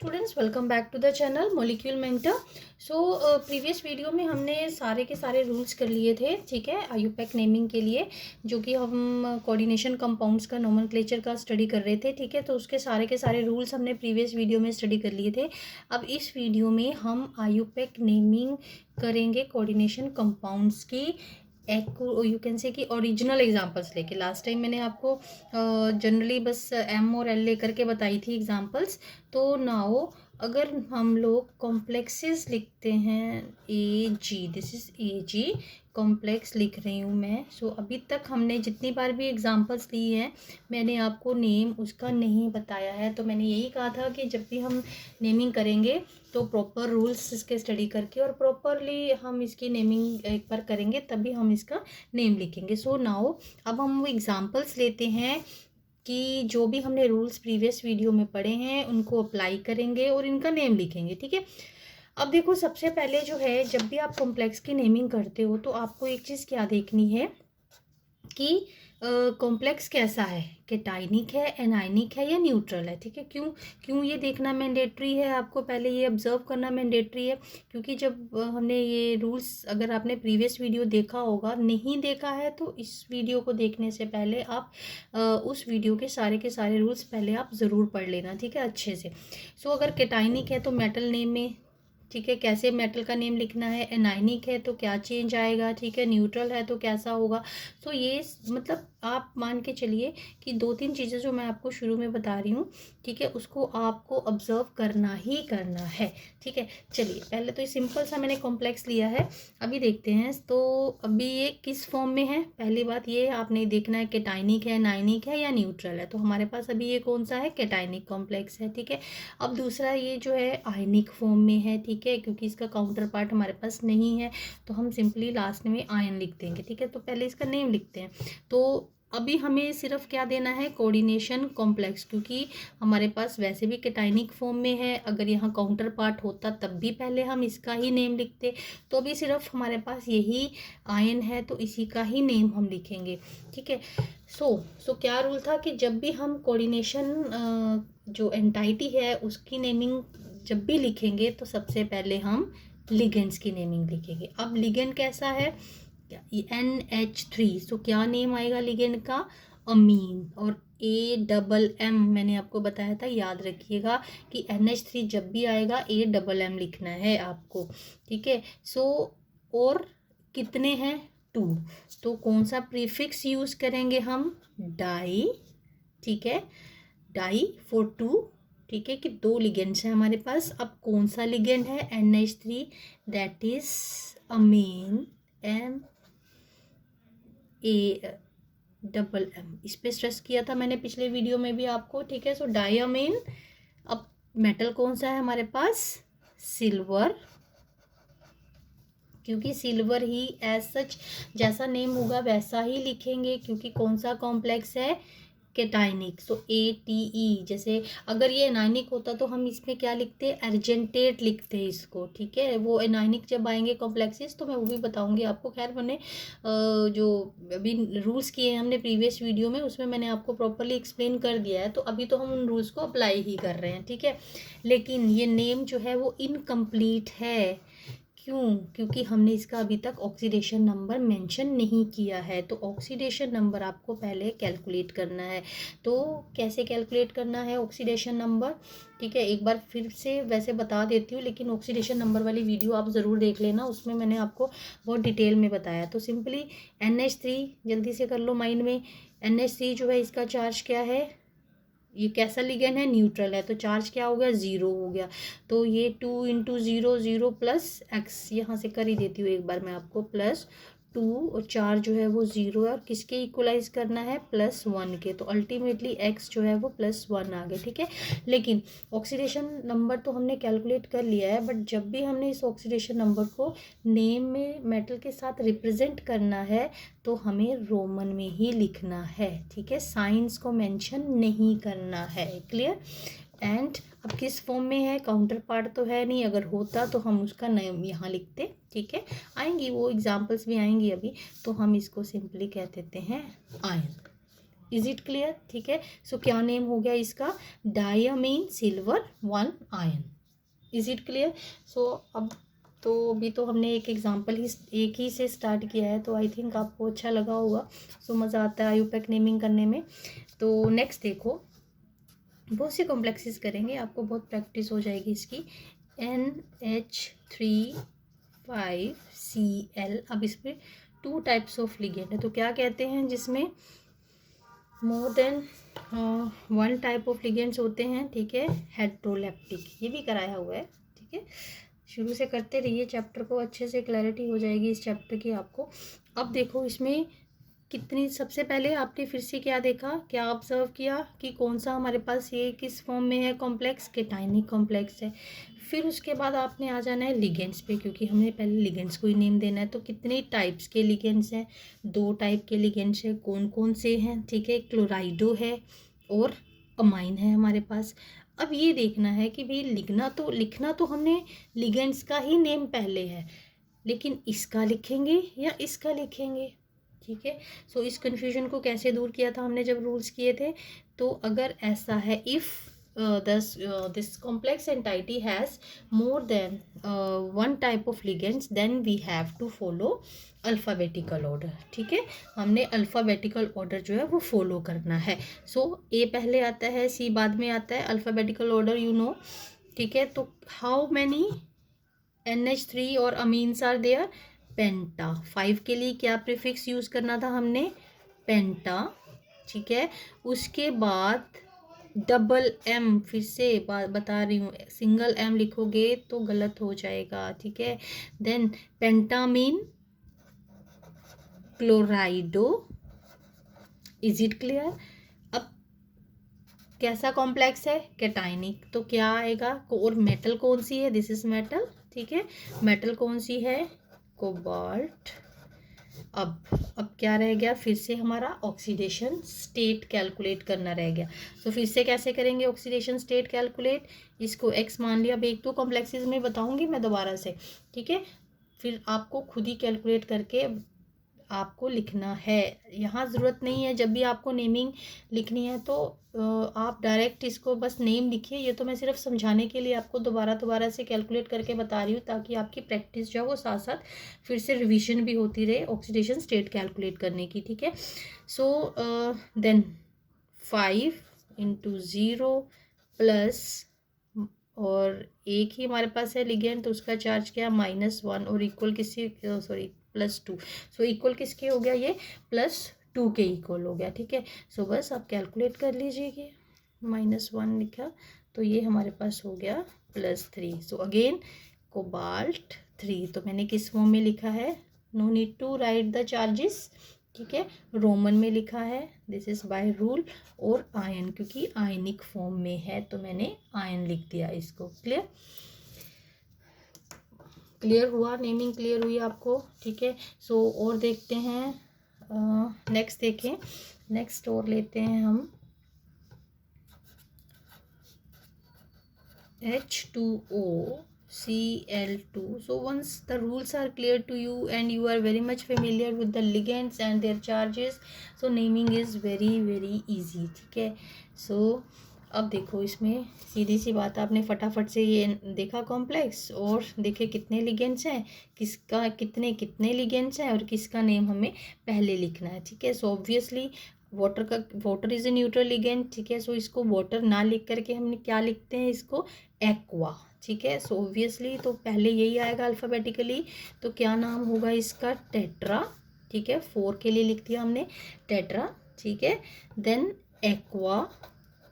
Students, welcome back to the channel Molecule Mentor. Previous video में हमने सारे के सारे रूल्स कर लिए थे, ठीक है, आयुपैक नेमिंग के लिए, जो कि हम कोऑर्डिनेशन कंपाउंड्स का नोमेनक्लेचर का स्टडी कर रहे थे, ठीक है। तो उसके सारे के सारे रूल्स हमने प्रीवियस वीडियो में स्टडी कर लिए थे। अब इस वीडियो में हम आयुपैक नेमिंग करेंगे कोऑर्डिनेशन कंपाउंड्स की यू कैन से कि ओरिजिनल एग्जांपल्स लेके। लास्ट टाइम मैंने आपको जनरली बस एम और एल लेकर के बताई थी एग्जांपल्स। तो नाउ अगर हम लोग कॉम्प्लेक्सेस लिखते हैं, A G, this is A G complex लिख रही हूँ मैं। अभी तक हमने जितनी बार भी एग्जांपल्स ली हैं, मैंने आपको नेम उसका नहीं बताया है। तो मैंने यही कहा था कि जब भी हम नेमिंग करेंगे तो प्रॉपर रूल्स इसके स्टडी करके और प्रॉपरली हम इसकी नेमिंग एक बार करेंगे, तभी हम इसका नेम लिखेंगे। नाउ अब हम एग्जांपल्स लेते हैं कि जो भी हमने रूल्स प्रीवियस वीडियो में पढ़े हैं उनको अप्लाई करेंगे और इनका नेम लिखेंगे, ठीक है। अब देखो, सबसे पहले जो है, जब भी आप कॉम्प्लेक्स की नेमिंग करते हो तो आपको एक चीज़ क्या देखनी है कि कॉम्प्लेक्स कैसा है, कैटाइनिक है, एनाइनिक है या न्यूट्रल है, ठीक है। क्यों क्यों ये देखना मैंडेटरी है, आपको पहले ये ऑब्जर्व करना मैंडेटरी है, क्योंकि जब हमने ये रूल्स, अगर आपने प्रीवियस वीडियो देखा होगा, नहीं देखा है तो इस वीडियो को देखने से पहले आप उस वीडियो के सारे रूल्स पहले आप ज़रूर पढ़ लेना, ठीक है, अच्छे से। अगर कैटाइनिक है तो मेटल नेम में, ठीक है, कैसे मेटल का नेम लिखना है। एनाइनिक है तो क्या चेंज आएगा, ठीक है। न्यूट्रल है तो कैसा होगा। ये मतलब आप मान के चलिए कि 2-3 चीज़ें जो मैं आपको शुरू में बता रही हूँ, ठीक है, उसको आपको ऑब्जर्व करना ही करना है, ठीक है। चलिए, पहले तो ये सिंपल सा मैंने कॉम्प्लेक्स लिया है, अभी देखते हैं। तो अभी ये किस फॉर्म में है, पहली बात ये आपने देखना है, कैटाइनिक है, एनाइनिक है या न्यूट्रल है। तो हमारे पास अभी ये कौन सा है, कैटाइनिक कॉम्प्लेक्स है, ठीक है। अब दूसरा, ये जो है आयनिक फॉर्म में है, ठीक है, क्योंकि इसका काउंटर पार्ट हमारे पास नहीं है, तो हम सिंपली लास्ट में आयन लिख देंगे, ठीक है। तो पहले इसका नेम लिखते हैं। तो अभी हमें सिर्फ क्या देना है, कोऑर्डिनेशन कॉम्प्लेक्स, क्योंकि हमारे पास वैसे भी कैटाइनिक फॉर्म में है। अगर यहाँ काउंटर पार्ट होता तब भी पहले हम इसका ही नेम लिखते। तो अभी सिर्फ हमारे पास यही आयन है तो इसी का ही नेम हम लिखेंगे, ठीक है। क्या रूल था कि जब भी हम कोऑर्डिनेशन जो एंटाइटी है उसकी नेमिंग जब भी लिखेंगे तो सबसे पहले हम लिगेंड्स की नेमिंग लिखेंगे। अब लिगेंड कैसा है, NH3। क्या नेम आएगा लिगेंड का, अमीन। और AMM मैंने आपको बताया था, याद रखिएगा कि NH3 जब भी आएगा AMM लिखना है आपको, ठीक है। और कितने हैं, 2। तो कौन सा प्रीफिक्स यूज करेंगे हम, डाई, ठीक है, डाई फॉर 2, ठीक है, कि 2 लिगेंड्स हैं हमारे पास। अब कौन सा लिगेंड है, NH3, that is Amin, MAMM। इस पे स्ट्रेस किया था मैंने पिछले वीडियो में भी आपको, ठीक है। डाईअमीन। अब मेटल कौन सा है हमारे पास, सिल्वर, क्योंकि सिल्वर ही एज सच जैसा नेम होगा वैसा ही लिखेंगे, क्योंकि कौन सा कॉम्प्लेक्स है, कैटाइनिक। ATE। जैसे अगर ये एनाइनिक होता तो हम इसमें क्या लिखते, अर्जेंटेट लिखते हैं इसको, ठीक है। वो एनाइनिक जब आएंगे कॉम्प्लेक्सेस तो मैं वो भी बताऊंगी आपको। खैर, मैंने जो अभी रूल्स किए हैं हमने प्रीवियस वीडियो में, उसमें मैंने आपको प्रॉपरली एक्सप्लेन कर दिया है। तो अभी तो हम उन रूल्स को अप्लाई ही कर रहे हैं, ठीक है। लेकिन ये नेम जो है वो इनकम्प्लीट है। क्यों, क्योंकि हमने इसका अभी तक ऑक्सीडेशन नंबर मेंशन नहीं किया है। तो ऑक्सीडेशन नंबर आपको पहले कैलकुलेट करना है। तो कैसे कैलकुलेट करना है ऑक्सीडेशन नंबर, ठीक है, एक बार फिर से वैसे बता देती हूँ, लेकिन ऑक्सीडेशन नंबर वाली वीडियो आप ज़रूर देख लेना, उसमें मैंने आपको बहुत डिटेल में बताया। तो सिंपली NH3 जल्दी से कर लो माइंड में। NH3 जो है, इसका चार्ज क्या है, ये कैसा लिगेंड है, न्यूट्रल है, तो चार्ज क्या हो गया, 0 हो गया। तो ये 2 × 0 0 + x, यहाँ से कर ही देती हूँ एक बार मैं आपको, +2, और 4 जो है वो 0 है, और किसके इक्वलाइज करना है, +1 के। तो अल्टीमेटली x जो है वो +1 आ गया, ठीक है। लेकिन ऑक्सीडेशन नंबर तो हमने कैलकुलेट कर लिया है, बट जब भी हमने इस ऑक्सीडेशन नंबर को नेम में मेटल के साथ रिप्रेजेंट करना है तो हमें रोमन में ही लिखना है, ठीक है, साइंस को मेंशन नहीं करना है, क्लियर। एंड अब किस फॉर्म में है, काउंटर पार्ट तो है नहीं, अगर होता तो हम उसका नेम यहाँ लिखते, ठीक है। आएंगी वो एग्जांपल्स भी आएंगी अभी। तो हम इसको सिंपली कह देते हैं आयन, इज इट क्लियर? ठीक है, सो क्या नेम हो गया इसका? Diammine silver 1 ion. Is it clear? So अब तो अभी तो हमने एक एग्जांपल ही एक ही से स्टार्ट किया है, तो आई थिंक आपको अच्छा लगा होगा। सो मज़ा आता है आईयूपैक नेमिंग करने में। तो नेक्स्ट देखो, बहुत से कॉम्प्लेक्सेस करेंगे, आपको बहुत प्रैक्टिस हो जाएगी इसकी। NH3 5Cl। अब इसमें 2 टाइप्स ऑफ लिगेंड है, तो क्या कहते हैं जिसमें more than 1 type of ligands होते हैं, ठीक है, हेट्रोलेप्टिक। ये भी कराया हुआ है, ठीक है। शुरू से करते रहिए चैप्टर को, अच्छे से क्लैरिटी हो जाएगी इस चैप्टर की आपको। अब देखो इसमें कितनी, सबसे पहले आपने फिर से क्या देखा, क्या ऑब्जर्व किया कि कौन सा हमारे पास ये किस फॉर्म में है कॉम्प्लेक्स, केटाइनिक कॉम्प्लेक्स है। फिर उसके बाद आपने आ जाना है लिगेंड्स पे, क्योंकि हमने पहले लिगेंड्स को ही नेम देना है। तो कितने टाइप्स के लिगेंड्स हैं? 2 टाइप के लिगेंड्स हैं। कौन कौन से हैं? ठीक है, क्लोराइडो है और अमाइन है हमारे पास। अब ये देखना है कि भाई लिखना तो हमने लिगेंड्स का ही नेम पहले है, लेकिन इसका लिखेंगे या इसका लिखेंगे, ठीक है। सो इस कन्फ्यूजन को कैसे दूर किया था हमने जब रूल्स किए थे? तो अगर ऐसा है, if this complex entity has more than 1 type of ligands, then we have to follow alphabetical order, ठीक है। हमने अल्फ़ाबेटिकल ऑर्डर जो है वो फॉलो करना है। सो ए पहले आता है, सी बाद में आता है, अल्फ़ाबेटिकल ऑर्डर यू नो, ठीक है। तो हाउ मैनी NH3 और अमीन्स आर देयर? पेंटा। 5 के लिए क्या प्रीफिक्स यूज़ करना था हमने? पेंटा, ठीक है। उसके बाद डबल एम, फिर से बता रही हूँ, सिंगल एम लिखोगे तो गलत हो जाएगा, ठीक है। Then pentaammine chlorido. Is it clear? अब कैसा कॉम्प्लेक्स है? केटाइनिक। तो क्या आएगा? और मेटल कौन सी है? दिस इज मेटल, ठीक है। मेटल कौन सी है? कोबाल्ट। अब क्या रह गया? फिर से हमारा ऑक्सीडेशन स्टेट कैलकुलेट करना रह गया। तो फिर से कैसे करेंगे ऑक्सीडेशन स्टेट कैलकुलेट? इसको एक्स मान लिया। अब 1-2 कॉम्प्लेक्सेस में बताऊंगी मैं दोबारा से, ठीक है। फिर आपको खुद ही कैलकुलेट करके आपको लिखना है। यहाँ ज़रूरत नहीं है, जब भी आपको नेमिंग लिखनी है तो आप डायरेक्ट इसको बस नेम लिखिए। ये तो मैं सिर्फ समझाने के लिए आपको दोबारा से कैलकुलेट करके बता रही हूँ, ताकि आपकी प्रैक्टिस जो है वो साथ साथ फिर से रिवीजन भी होती रहे ऑक्सीडेशन स्टेट कैलकुलेट करने की, ठीक है। सो देन 5 × 0 प्लस, और एक ही हमारे पास है लिगेंड, तो उसका चार्ज क्या? -1, और इक्वल किसी, सॉरी +2। सो इक्वल किसके हो गया? ये +2 के इक्वल हो गया, ठीक है। सो बस आप कैलकुलेट कर लीजिए। -1 लिखा तो ये हमारे पास हो गया +3। सो अगेन कोबाल्ट 3, तो मैंने किस फॉर्म में लिखा है? No need to write the charges, ठीक है, रोमन में लिखा है, दिस इज बाय रूल। और आयन, क्योंकि आयनिक फॉर्म में है तो मैंने आयन लिख दिया इसको। क्लियर? क्लियर हुआ? नेमिंग क्लियर हुई आपको, ठीक है। सो और देखते हैं, नेक्स्ट देखें, नेक्स्ट और लेते हैं हम H2O Cl2. So once the rules are clear to you and you are very much familiar with the ligands and their charges, so naming is very easy, ठीक है। So अब देखो, इसमें सीधी सी बात, आपने फटाफट से ये देखा कॉम्प्लेक्स, और देखे कितने लिगेंड्स हैं, किसका कितने लिगेंड्स हैं, और किसका नेम हमें पहले लिखना है, ठीक है। So obviously water is a neutral ligand, ठीक है। सो इसको वाटर ना लिख करके हमने क्या लिखते हैं? इसको एक्वा, ठीक है। सो ऑब्वियसली तो पहले यही आएगा अल्फ़ाबेटिकली, तो क्या नाम होगा इसका? टेट्रा, ठीक है। 4 के लिए लिख दिया हमने टेट्रा, ठीक है। Then aqua,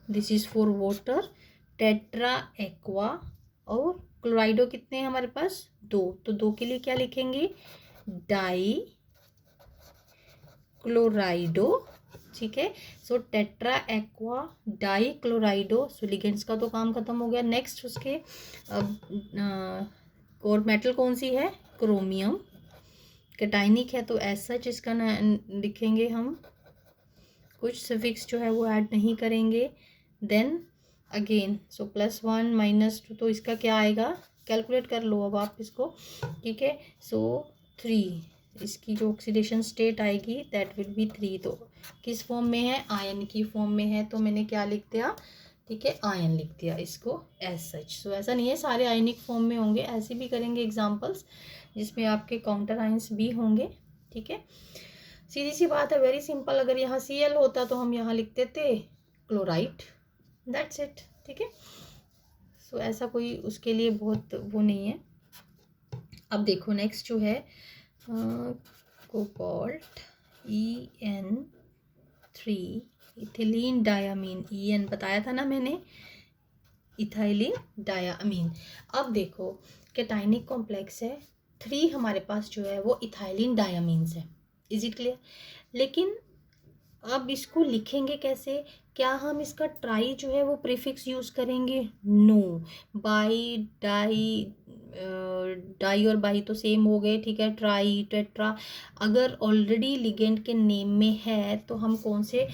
this is for water, tetra aqua. और क्लोराइडो कितने हैं हमारे पास? 2, तो 2 के लिए क्या लिखेंगे? डाई क्लोराइडो, ठीक है। सो टेट्रा एक्वा डाई क्लोराइडो। सो लिगेंड्स का तो काम खत्म हो गया। नेक्स्ट उसके और मेटल कौन सी है? क्रोमियम। कैटाइनिक है तो ऐसा इसका लिखेंगे हम, कुछ सफिक्स जो है वो ऐड नहीं करेंगे। देन अगेन सो +1 -2, तो इसका क्या आएगा? कैलकुलेट कर लो अब आप इसको, ठीक है। सो 3 इसकी जो ऑक्सीडेशन स्टेट आएगी दैट विल बी 3। तो किस फॉर्म में है, आयन की फॉर्म में है, तो मैंने क्या लिख दिया, ठीक है, आयन लिख दिया इसको एज सच। सो ऐसा नहीं है सारे आयनिक फॉर्म में होंगे, ऐसे भी करेंगे एग्जांपल्स जिसमें आपके काउंटर आयंस भी होंगे, ठीक है। सीधी सी बात है, वेरी सिंपल। अगर यहाँ Cl होता तो हम यहाँ लिख देते क्लोराइड, दैट्स इट, ठीक है। सो ऐसा कोई उसके लिए बहुत वो नहीं है। अब देखो नेक्स्ट जो है cobalt En3 ethylene diamine, En बताया था ना मैंने, इथाइलिन डायामीन। अब देखो कैटाइनिक कॉम्प्लेक्स है, 3 हमारे पास जो है वो इथाइलिन डायामीन्स है, इज इट क्लियर। लेकिन अब इसको लिखेंगे कैसे, क्या हम इसका ट्राई जो है वो प्रीफिक्स यूज़ करेंगे, नो। बाई, डाई, डाई और बाई तो सेम हो गए, ठीक है, ट्राई, टेट्रा। अगर ऑलरेडी लिगेंड के नेम में है तो हम कौन से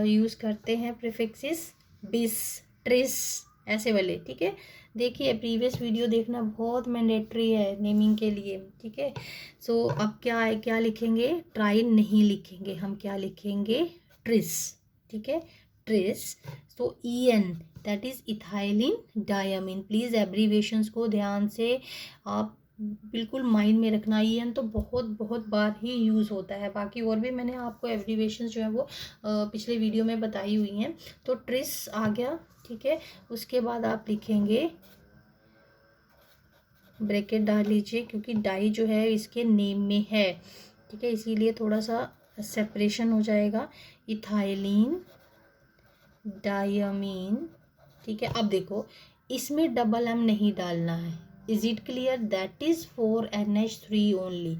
यूज़ करते हैं प्रीफिक्सेस, बिस, ट्रिस, ऐसे वाले, ठीक है। देखिए प्रीवियस वीडियो देखना बहुत मैंडेटरी है नेमिंग के लिए, ठीक है। सो अब क्या है, क्या लिखेंगे, ट्राई नहीं लिखेंगे, हम क्या लिखेंगे, ट्रिस, ठीक है, ट्रिस। तो En that is ethylene diamine. Please abbreviations को ध्यान से आप बिल्कुल माइंड में रखना। En तो बहुत बहुत बार ही यूज़ होता है, बाकी और भी मैंने आपको एब्रीवेशंस जो है वो पिछले वीडियो में बताई हुई हैं। तो ट्रिस आ गया, ठीक है। उसके बाद आप लिखेंगे, ब्रैकेट डाल लीजिए क्योंकि डाई जो है इसके नेम में है, ठीक है, इसीलिए थोड़ा सा सेपरेशन हो जाएगा, इथाइलिन डायामीन, ठीक है। अब देखो इसमें डबल एम नहीं डालना है, is it clear, that is for NH3 only,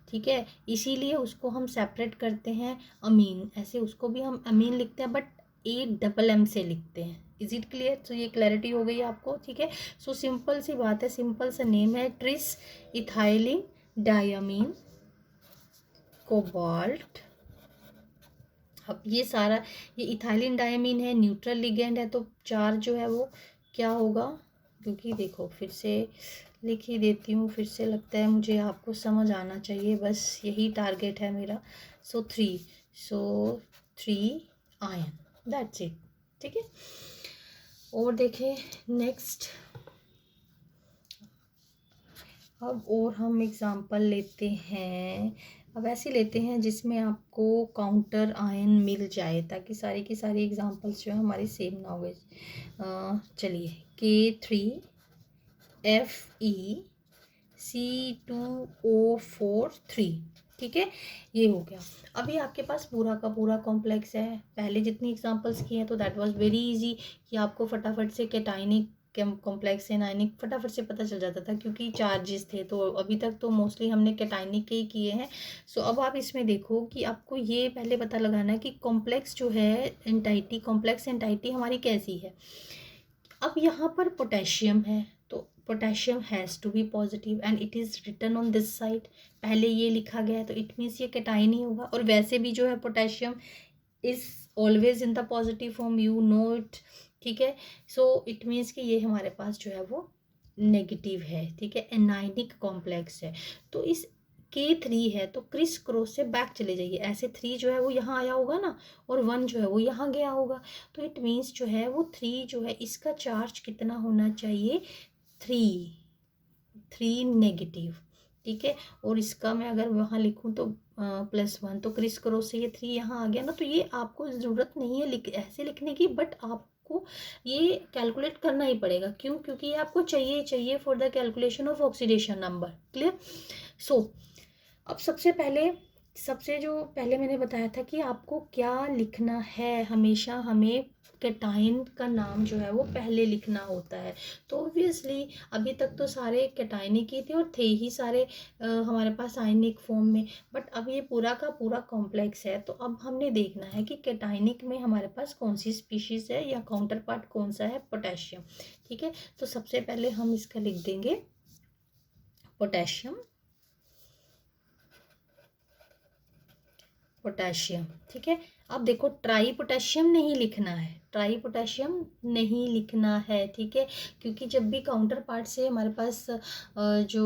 ठीक है। इसीलिए उसको हम सेपरेट करते हैं अमीन, ऐसे उसको भी हम अमीन लिखते हैं बट AMM से लिखते हैं, इज इट क्लियर। तो ये क्लैरिटी हो गई आपको, ठीक है। सो सिंपल सी बात है, सिंपल सा नेम है, ट्रिस इथाइलिन डायामीन कोबाल्ट। अब ये सारा, ये इथाइलिन डायमीन है, न्यूट्रल लिगेंड है, तो चार्ज जो है वो क्या होगा, क्योंकि देखो फिर से लिख ही देती हूँ, फिर से लगता है मुझे आपको समझ आना चाहिए, बस यही टारगेट है मेरा। सो 3 आयन, दैट्स इट, ठीक है। और देखें नेक्स्ट, अब और हम एग्ज़ाम्पल लेते हैं, अब ऐसे लेते हैं जिसमें आपको काउंटर आयन मिल जाए, ताकि सारी की सारी एग्जांपल्स जो है हमारी सेम ना हो। चलिए K3FeC2O4 3, ठीक है, ये हो गया। अभी आपके पास पूरा का पूरा कॉम्प्लेक्स है, पहले जितनी एग्जांपल्स की हैं तो दैट वाज वेरी इजी कि आपको फटाफट से कैटाइनिक कॉम्प्लेक्स है आयनिक फटाफट से पता चल जाता था क्योंकि चार्जेस थे। तो अभी तक तो मोस्टली हमने कैटाइनिक के ही किए हैं। सो अब आप इसमें देखो कि आपको ये पहले पता लगाना है कि कॉम्प्लेक्स जो है एंटाइटी, कॉम्प्लेक्स एंटाइटी हमारी कैसी है। अब यहाँ पर पोटेशियम है तो potassium has to be positive and it is written on this side, पहले ये लिखा गया है तो इट मीन्स ये कैटाइन ही होगा। और वैसे भी जो है potassium is always in the positive form, you know it, ठीक है। सो इट मीन्स कि ये हमारे पास जो है वो नेगेटिव है, ठीक है, एनाइनिक कॉम्प्लेक्स है। तो इस K3 है तो क्रिस क्रॉस से बैक चले जाइए, ऐसे 3 जो है वो यहाँ आया होगा ना और 1 जो है वो यहाँ गया होगा, तो इट मीन्स जो है वो 3 जो है इसका चार्ज कितना होना चाहिए, 3 नेगेटिव, ठीक है। और इसका मैं अगर वहाँ लिखूँ तो +1, तो क्रिस क्रॉस से ये 3 यहाँ आ गया ना, तो ये आपको ज़रूरत नहीं है ऐसे लिखने की, बट आपको ये कैलकुलेट करना ही पड़ेगा। क्यों, क्योंकि ये आपको चाहिए for the calculation of oxidation number, clear. So अब सबसे पहले मैंने बताया था कि आपको क्या लिखना है, हमेशा हमें कैटाइन का नाम जो है वो पहले लिखना होता है। तो ऑब्वियसली अभी तक तो सारे कैटाइनिक ही थे और थे ही सारे हमारे पास आयनिक फॉर्म में, बट अब ये पूरा का पूरा कॉम्प्लेक्स है। तो अब हमने देखना है कि कैटाइनिक में हमारे पास कौन सी स्पीशीज़ है या काउंटर पार्ट कौन सा है, पोटेशियम, ठीक है। तो सबसे पहले हम इसका लिख देंगे पोटेशियम, ठीक है। अब देखो ट्राई पोटेशियम नहीं लिखना है, ट्राई पोटेशियम नहीं लिखना है, ठीक है, क्योंकि जब भी काउंटर पार्ट से हमारे पास जो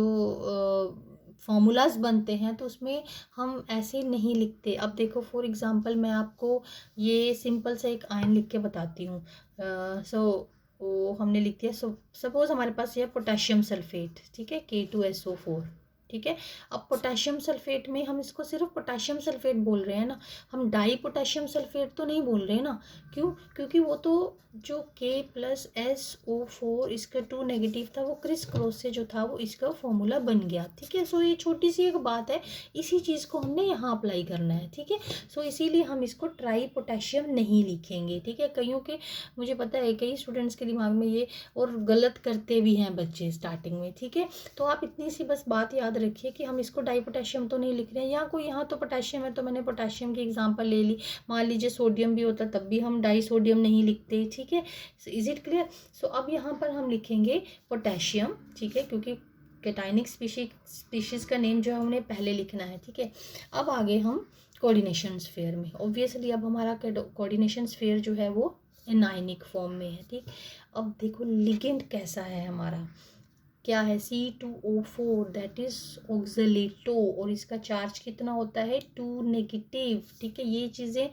फॉर्मूलाज बनते हैं तो उसमें हम ऐसे नहीं लिखते। अब देखो फॉर एग्जांपल मैं आपको ये सिंपल सा एक आयन लिख के बताती हूँ। सो वो हमने लिख दिया। सपोज हमारे पास ये पोटेशियम सल्फेट, ठीक है, K2SO4, ठीक है। अब पोटेशियम सल्फेट में हम इसको सिर्फ पोटेशियम सल्फेट बोल रहे हैं ना, हम डाई पोटेशियम सल्फेट तो नहीं बोल रहे हैं ना। क्यों? क्योंकि वो तो जो K+SO4 इसका 2 नेगेटिव था, वो क्रिस क्रॉस से जो था वो इसका फॉर्मूला बन गया, ठीक है। सो ये छोटी सी एक बात है, इसी चीज़ को हमने यहाँ अप्लाई करना है, ठीक है। सो इसीलिए हम इसको ट्राई पोटेशियम नहीं लिखेंगे, ठीक है। कईयों के, मुझे पता है कई स्टूडेंट्स के दिमाग में ये, और गलत करते भी हैं बच्चे स्टार्टिंग में, ठीक है। तो आप इतनी सी बस बात याद रखिए कि हम इसको डाई पोटेशियम तो नहीं लिख रहे हैं। या कोई यहाँ तो पोटेशियम है तो मैंने पोटेशियम की एग्जांपल ले ली, मान लीजिए सोडियम भी होता तब भी हम डाई सोडियम नहीं लिखते, ठीक है। Is it clear? सो अब यहाँ पर हम लिखेंगे पोटेशियम, ठीक है, क्योंकि कैटाइनिक स्पीशीज का नेम जो है उन्हें पहले लिखना है, ठीक है। अब आगे हम कोऑर्डिनेशन स्फीयर में, ऑब्वियसली अब हमारा कोऑर्डिनेशन स्फीयर जो है वो एनायनिक फॉर्म में है, ठीक। अब देखो लिगेंड कैसा है हमारा, क्या है, C2O4, दैट इज ऑक्सलेटो, और इसका चार्ज कितना होता है 2 नेगेटिव, ठीक है। ये चीज़ें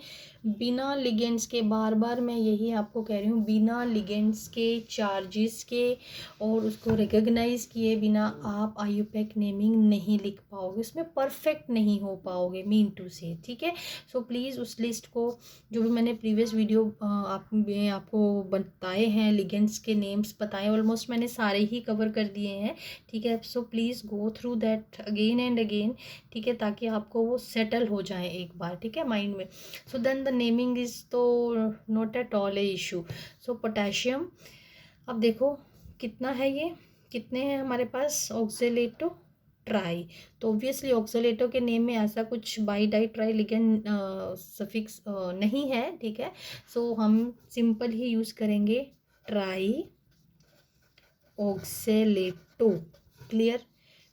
बिना लिगेंड्स के, बार बार मैं यही आपको कह रही हूँ, बिना लिगेंड्स के, चार्जेस के और उसको रिकॉग्नाइज किए बिना आप IUPAC नेमिंग नहीं लिख पाओगे, उसमें परफेक्ट नहीं हो पाओगे, मीन टू से, ठीक है। सो प्लीज़ उस लिस्ट को, जो भी मैंने प्रीवियस वीडियो आपको बताए हैं, लिगेंड्स के नेम्स बताए, ऑलमोस्ट मैंने सारे ही कवर कर दिए हैं, ठीक है। So please go through that again and again, ठीक है, ताकि आपको वो सेटल हो जाए एक बार, ठीक है, माइंड में। So then the naming is तो not at all a issue. So potassium, अब देखो कितना है, ये कितने हैं हमारे पास, ऑक्सलेटो ट्राई, तो ऑब्वियसली ऑक्सलेटो के नेम में ऐसा कुछ by di tri ligand suffix नहीं है, ठीक है। सो हम सिंपल ही यूज़ करेंगे ट्राई ऑक्सलेटो, क्लियर।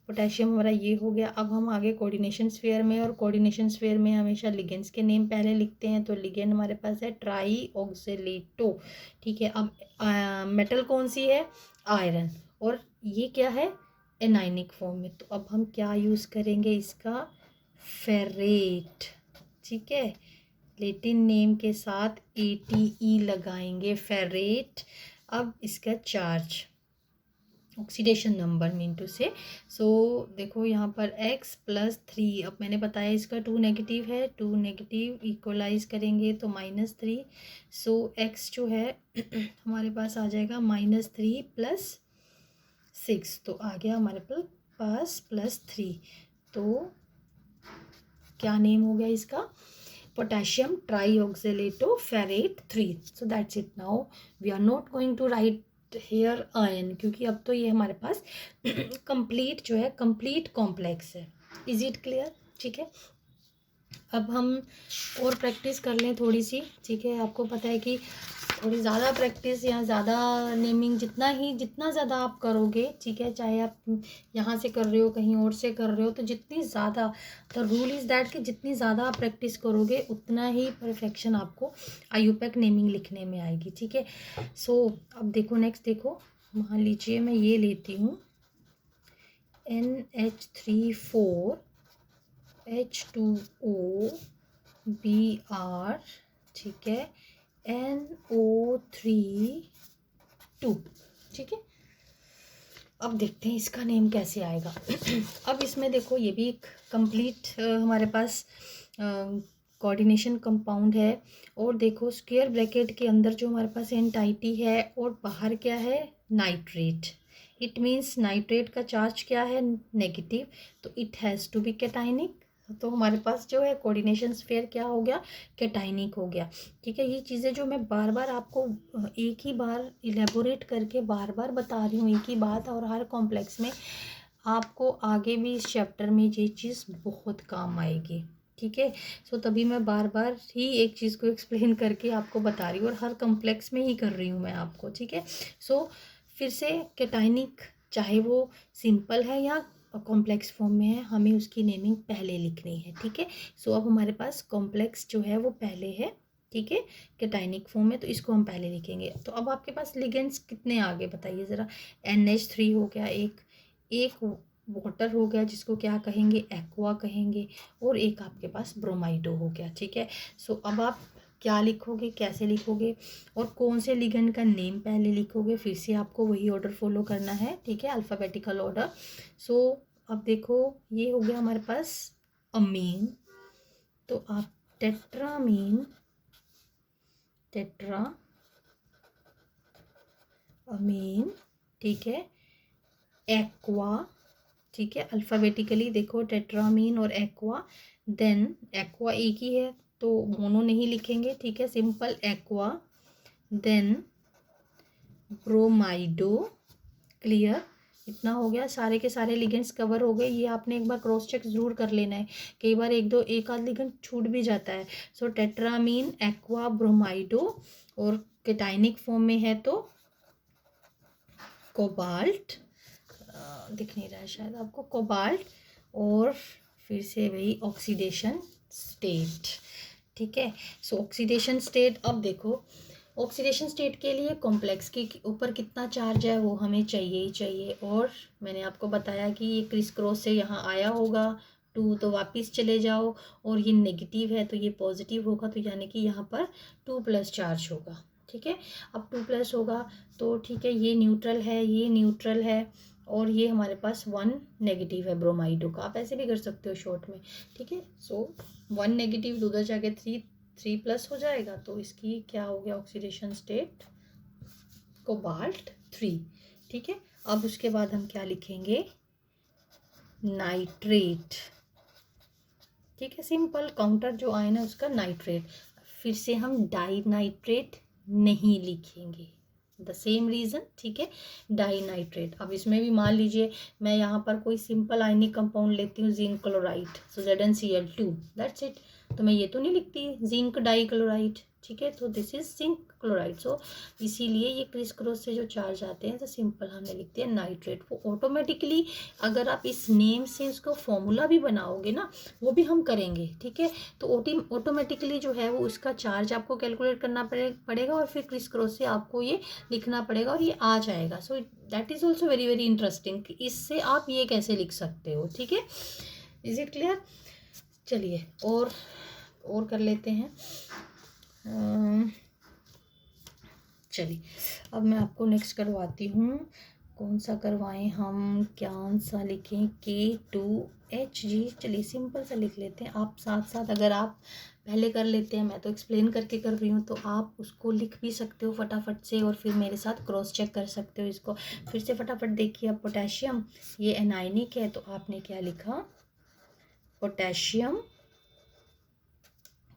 पोटेशियम हमारा ये हो गया। अब हम आगे कोऑर्डिनेशन स्फीयर में, और कोऑर्डिनेशन स्फीयर में हमेशा लिगेंड्स के नेम पहले लिखते हैं, तो लिगेंड हमारे पास है ट्राई ऑक्सलेटो, ठीक है। अब मेटल कौन सी है, आयरन, और ये क्या है, एनाइनिक फॉर्म में, तो अब हम क्या यूज़ करेंगे इसका, फेरेट, ठीक है, लेटिन नेम के साथ ATE लगाएंगे, फेरेट। अब इसका charge, oxidation number mean to say, so देखो यहाँ पर X+3, अब मैंने बताया इसका 2 नेगेटिव है, 2 नेगेटिव इक्वलाइज करेंगे तो -3, सो X जो है हमारे पास आ जाएगा -3 + 6, तो आ गया हमारे पास +3, तो क्या नेम हो गया इसका, potassium trioxalato ferrate 3। So that's it. Now we are not going to write here ion, क्योंकि अब तो ये हमारे पास कंप्लीट जो है, कंप्लीट कॉम्प्लेक्स है। Is it clear? ठीक है, अब हम और प्रैक्टिस कर लें थोड़ी सी, ठीक है। आपको पता है कि थोड़ी ज़्यादा प्रैक्टिस या ज़्यादा नेमिंग, जितना ज़्यादा आप करोगे, ठीक है, चाहे आप यहाँ से कर रहे हो, कहीं और से कर रहे हो, तो जितनी ज़्यादा, द रूल इज़ दैट कि जितनी ज़्यादा आप प्रैक्टिस करोगे उतना ही परफेक्शन आपको IUPAC नेमिंग लिखने में आएगी, ठीक है। सो अब देखो नेक्स्ट, देखो मान लीजिए मैं ये लेती हूँ NH3 H2O Br, ठीक है, NO3 2, ठीक है। अब देखते हैं इसका नेम कैसे आएगा। अब इसमें देखो ये भी एक कंप्लीट हमारे पास कोऑर्डिनेशन कंपाउंड है, और देखो स्क्वायर ब्रैकेट के अंदर जो हमारे पास एंटाइटी है और बाहर क्या है, नाइट्रेट। इट मीन्स नाइट्रेट का चार्ज क्या है, नेगेटिव, तो it has to be cationic, तो हमारे पास जो है कोऑर्डिनेशन स्फीयर क्या हो गया, कैटाइनिक हो गया, ठीक है। ये चीज़ें जो मैं बार बार आपको एक ही बार इलेबोरेट करके बार बार बता रही हूँ एक ही बात, और हर कॉम्प्लेक्स में आपको आगे भी इस चैप्टर में ये चीज़ बहुत काम आएगी, ठीक है। सो तभी मैं बार बार ही एक चीज़ को एक्सप्लेन करके आपको बता रही हूँ, और हर कॉम्प्लेक्स में ही कर रही हूँ मैं आपको, ठीक है। सो फिर से कैटाइनिक, चाहे वो सिंपल है या कॉम्प्लेक्स फॉर्म में है, हमें उसकी नेमिंग पहले लिखनी है, ठीक है। सो अब हमारे पास कॉम्प्लेक्स जो है वो पहले है, ठीक है, कैटाइनिक फॉर्म में, तो इसको हम पहले लिखेंगे। तो अब आपके पास लिगेंड्स कितने आ गए बताइए ज़रा, NH3 हो गया एक वाटर हो गया जिसको क्या कहेंगे, एक्वा कहेंगे, और एक आपके पास ब्रोमाइडो हो गया, ठीक है। सो अब आप क्या लिखोगे, कैसे लिखोगे और कौन से लिगेंड का नेम पहले लिखोगे, फिर से आपको वही ऑर्डर फॉलो करना है, ठीक है, अल्फ़ाबेटिकल ऑर्डर। सो अब देखो ये हो गया हमारे पास अमीन, तो आप टेट्रामीन, टेट्रा अमीन, ठीक है, एक्वा, ठीक है, अल्फ़ाबेटिकली देखो टेट्रामीन और एक्वा, देन एक्वा एक ही है तो मोनो नहीं लिखेंगे, ठीक है, सिंपल एक्वा, देन ब्रोमाइडो, क्लियर, इतना हो गया, सारे के सारे लिगेंड्स कवर हो गए। ये आपने एक बार क्रॉस चेक ज़रूर कर लेना है, कई बार एक आध लिगेंड छूट भी जाता है। सो टेट्रामीन, एक्वा, ब्रोमाइडो, और केटाइनिक फॉर्म में है तो कोबाल्ट, दिख नहीं रहा है शायद आपको, कोबाल्ट, और फिर से वही ऑक्सीडेशन स्टेट, ठीक है। सो ऑक्सीडेशन स्टेट, अब देखो ऑक्सीडेशन स्टेट के लिए कॉम्प्लेक्स के ऊपर कितना चार्ज है वो हमें चाहिए ही चाहिए, और मैंने आपको बताया कि ये क्रिस क्रॉस से यहाँ आया होगा 2 तो वापस चले जाओ, और ये नेगेटिव है तो ये पॉजिटिव होगा, तो यानी कि यहाँ पर 2+ चार्ज होगा, ठीक है। अब 2+ होगा तो ठीक है, ये न्यूट्रल है, ये न्यूट्रल है, और ये हमारे पास 1 नेगेटिव है ब्रोमाइडो का, आप ऐसे भी कर सकते हो शॉर्ट में, ठीक है। सो 1 नेगेटिव तो उधर जाके 3+ हो जाएगा, तो इसकी क्या हो गया ऑक्सीडेशन स्टेट, कोबाल्ट 3, ठीक है। अब उसके बाद हम क्या लिखेंगे, नाइट्रेट, ठीक है, सिंपल काउंटर जो आयन है उसका नाइट्रेट, फिर से हम डाई नाइट्रेट नहीं लिखेंगे, द सेम रीज़न, ठीक है, डाई नाइट्रेट। अब इसमें भी मान लीजिए मैं यहाँ पर कोई सिंपल आयनिक कंपाउंड लेती हूँ, zinc chloride, so ZnCl2, that's it, तो मैं ये तो नहीं लिखती जिंक डाई क्लोराइड, ठीक है, तो दिस इज जिंक क्लोराइड। सो इसीलिए ये क्रिस क्रॉस से जो चार्ज आते हैं तो सिंपल हमने लिखते हैं नाइट्रेट, वो ऑटोमेटिकली अगर आप इस नेम से उसको फॉर्मूला भी बनाओगे ना, वो भी हम करेंगे, ठीक है, तो ऑटोमेटिकली जो है वो उसका चार्ज आपको कैलकुलेट करना पड़ेगा, और फिर क्रिस क्रॉस से आपको ये लिखना पड़ेगा और ये आ जाएगा। So that is also very very interesting, इससे आप ये कैसे लिख सकते हो, ठीक है, इज इट क्लियर। चलिए और कर लेते हैं, चलिए अब मैं आपको नेक्स्ट करवाती हूँ, कौन सा करवाएं हम, क्या सा लिखें, K2Hg, चलिए सिंपल सा लिख लेते हैं, आप साथ साथ अगर आप पहले कर लेते हैं, मैं तो एक्सप्लेन करके कर रही हूँ, तो आप उसको लिख भी सकते हो फटाफट से, और फिर मेरे साथ क्रॉस चेक कर सकते हो इसको, फिर से फटाफट देखिए। अब पोटेशियम, ये एनाइनिक है तो आपने क्या लिखा, पोटेशियम,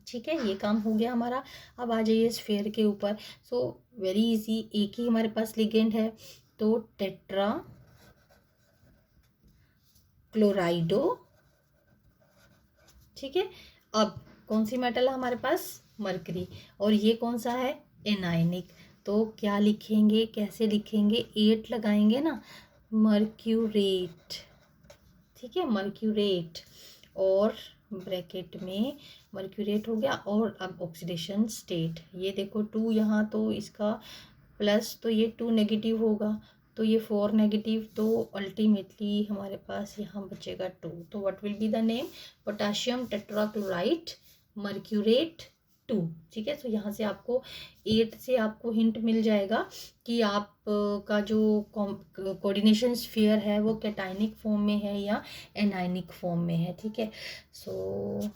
ठीक है, ये काम हो गया हमारा। अब आ जाइए स्फेयर के ऊपर, सो वेरी इजी, एक ही हमारे पास लिगेंड है, तो टेट्रा क्लोराइडो, ठीक है। अब कौन सी मेटल है हमारे पास, मरकरी, और ये कौन सा है, एनाइनिक, तो क्या लिखेंगे, कैसे लिखेंगे, 8 लगाएंगे ना, मर्क्यूरेट, ठीक है, मर्क्यूरेट, और ब्रैकेट में मर्क्यूरेट हो गया, और अब ऑक्सीडेशन स्टेट, ये देखो 2 यहाँ, तो इसका प्लस, तो ये 2 नेगेटिव होगा, तो ये 4 नेगेटिव, तो अल्टीमेटली हमारे पास यहाँ बचेगा 2, तो what will be the name, potassium tetrachloride mercurate 2, ठीक है। तो यहाँ से आपको 8 से आपको हिंट मिल जाएगा कि आप का जो कोऑर्डिनेशन स्फीयर है वो कैटाइनिक फॉर्म में है या एनाइनिक फॉर्म में है, ठीक है। सो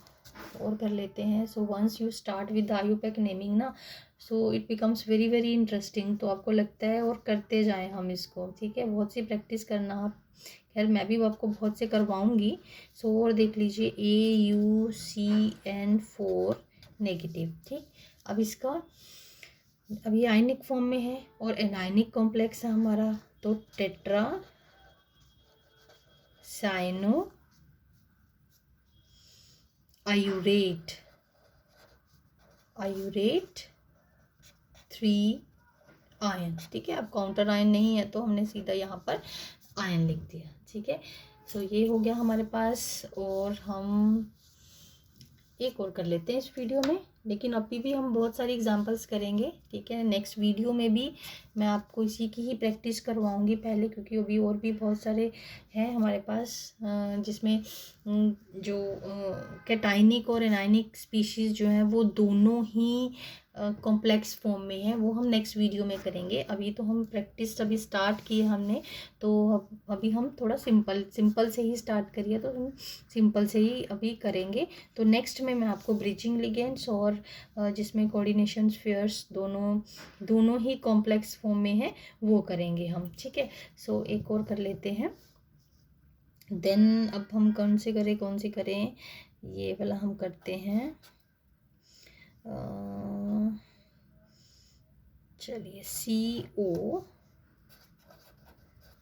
और कर लेते हैं। So once you start with IUPAC naming ना, so it becomes very very interesting, तो आपको लगता है और करते जाएं हम इसको, ठीक है, बहुत सी प्रैक्टिस करना आप, खैर मैं भी आपको बहुत से करवाऊंगी। सो और देख लीजिए AuCN4 नेगेटिव, ठीक। अब इसका, अब ये आयनिक फॉर्म में है और एनायनिक कॉम्प्लेक्स है हमारा, तो टेट्रा साइनो आयुरेट, आयुरेट 3 आयन, ठीक है। अब काउंटर आयन नहीं है तो हमने सीधा यहाँ पर आयन लिख दिया, ठीक है। तो ये हो गया हमारे पास, और हम एक और कर लेते हैं इस वीडियो में, लेकिन अभी भी हम बहुत सारी एग्जांपल्स करेंगे, ठीक है। नेक्स्ट वीडियो में भी मैं आपको इसी की ही प्रैक्टिस करवाऊंगी पहले, क्योंकि अभी और भी बहुत सारे हैं हमारे पास जिसमें जो कैटाइनिक और एनाइनिक स्पीशीज़ जो हैं वो दोनों ही कॉम्प्लेक्स फॉर्म में है, वो हम नेक्स्ट वीडियो में करेंगे। अभी तो हम प्रैक्टिस अभी स्टार्ट की है हमने, तो अभी हम थोड़ा सिंपल से ही स्टार्ट करिए, तो हम सिंपल से ही अभी करेंगे। तो नेक्स्ट में मैं आपको ब्रिजिंग लिगेंड्स और जिसमें कोऑर्डिनेशन स्फीयर्स दोनों ही कॉम्प्लेक्स फॉर्म में है वो करेंगे हम, ठीक है। सो एक और कर लेते हैं, देन अब हम कौन से करें, ये वाला हम करते हैं। चलिए CO,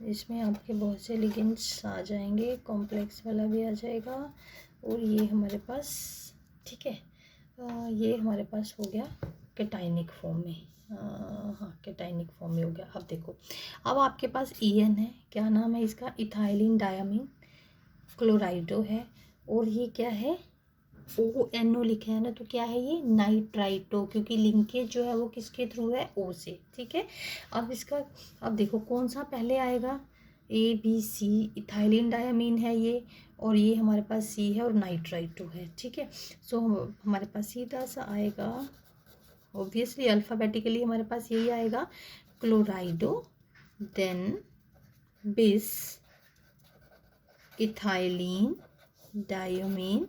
इसमें आपके बहुत से लिगेंड्स आ जाएंगे, कॉम्प्लेक्स वाला भी आ जाएगा, और ये हमारे पास, ठीक है, ये हमारे पास हो गया कैटाइनिक फॉर्म में। हाँ, कैटाइनिक फॉर्म में हो गया। अब देखो, अब आपके पास EN है, क्या नाम है इसका, इथाइलिन डायमीन क्लोराइडो है, और ये क्या है, ONO लिखा है ना, तो क्या है ये, नाइट्राइटो, क्योंकि लिंकेज जो है वो किसके थ्रू है, O से, ठीक है। अब इसका, अब देखो कौन सा पहले आएगा, ABC, इथाइलिन डायमीन है ये, और ये हमारे पास C है और नाइट्राइटो है, ठीक है। सो हमारे पास सीधा सा आएगा, ऑब्वियसली अल्फ़ाबेटिकली हमारे पास यही आएगा, chlorido, then bis, ethylene diamine,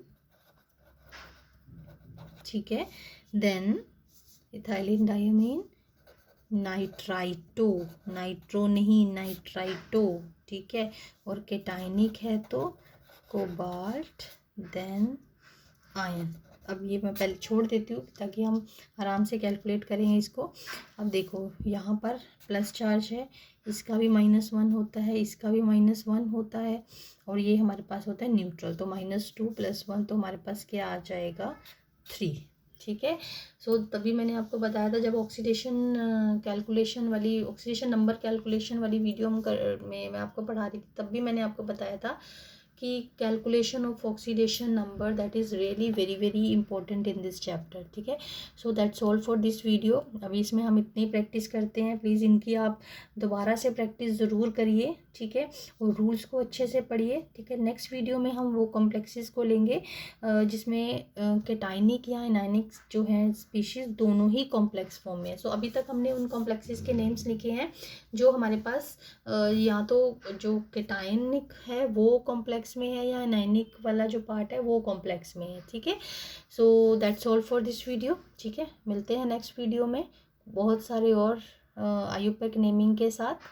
ठीक है, then ethylene diamine, nitrito, nitro नहीं नाइट्राइटो, ठीक है, और कैटाइनिक है तो कोबाल्ट, देन आयन। अब ये मैं पहले छोड़ देती हूँ ताकि हम आराम से कैलकुलेट करेंगे इसको। अब देखो यहाँ पर प्लस चार्ज है, इसका भी -1 होता है, इसका भी -1 होता है, और ये हमारे पास होता है न्यूट्रल, तो -2 + 1 तो हमारे पास क्या आ जाएगा, 3, ठीक है। सो तभी मैंने आपको बताया था, जब ऑक्सीडेशन कैलकुलेशन वाली, ऑक्सीडेशन नंबर कैलकुलेशन वाली वीडियो में मैं आपको पढ़ा रही थी, तब भी मैंने आपको बताया था कि calculation of oxidation number that is really very very important in this chapter, ठीक है। So that's all for this video. अभी इसमें हम इतनी प्रैक्टिस करते हैं, प्लीज़ इनकी आप दोबारा से प्रैक्टिस ज़रूर करिए, ठीक है, और रूल्स को अच्छे से पढ़िए, ठीक है। नेक्स्ट वीडियो में हम वो कॉम्प्लेक्सेस को लेंगे जिसमें कैटाइनिक या एनाइनिक जो है स्पीशीज़ दोनों ही कॉम्प्लेक्स फॉर्म में है। सो अभी तक हमने उन कॉम्प्लेक्सेस के नेम्स लिखे हैं जो हमारे पास या तो जो कैटाइनिक है वो कॉम्प्लेक्स में है, या एनाइनिक वाला जो पार्ट है वो कॉम्प्लेक्स में है, ठीक है। So that's all for this video, ठीक है। मिलते हैं नेक्स्ट वीडियो में बहुत सारे और IUPAC नेमिंग के साथ।